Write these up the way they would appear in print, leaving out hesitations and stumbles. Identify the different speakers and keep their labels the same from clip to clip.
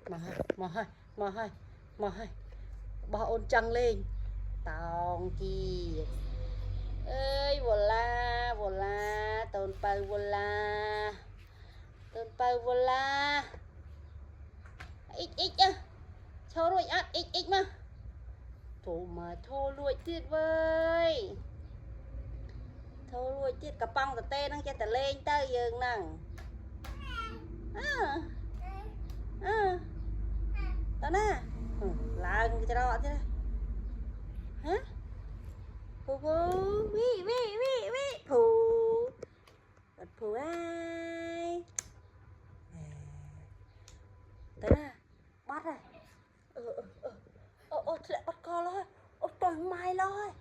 Speaker 1: mà hơi bỏ ôn trăng lên tòng kì ơi vô la tồn bầu vô la ít á cho rồi ắt ít mà thô mà thô lụi tiết vơi thô lụi tiết cà bông cà tê năng cho ta lên tới giường năng tao nè lần cho đó thế hả phù vi phù ai tao nè bắt rồi lại bắt co rồi trời mai rồi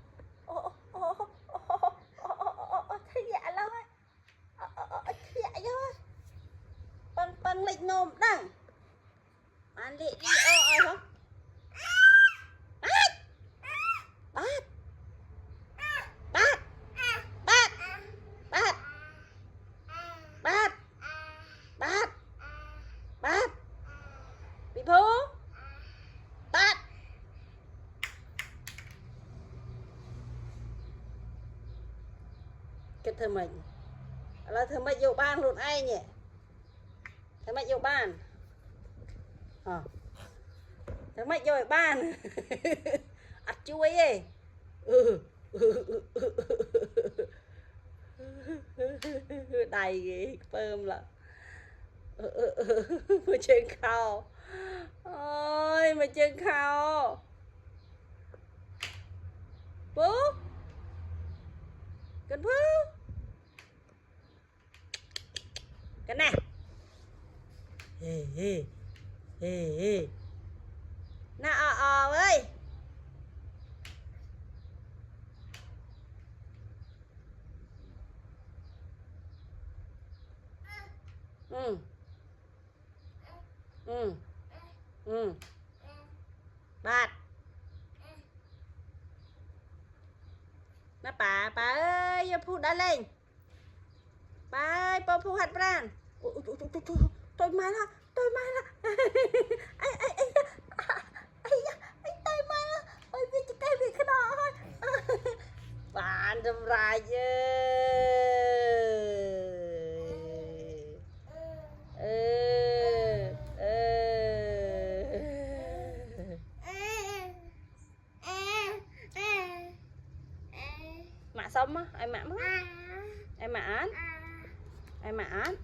Speaker 1: thấy dạ rồi dạ rồi bằng lịch nôm đằng ăn lị đi hả bát bị phú tát cái thơ mình là thơ mình vô ban luôn ai nhỉ thơ mình vô ban thơ mình vô ban ắt chuối ấy đầy phơm là mà chân khâu ôi mà chân khâu bố cần bố cái này nè ơi bát nó bà ơi phu đã lên bà ơi bà phu hạt bran tôi mai là tôi mai ôi biết cái việc cái đó thôi bạn đâm ra chứ mạ sống á ai mạ mất ai mạ án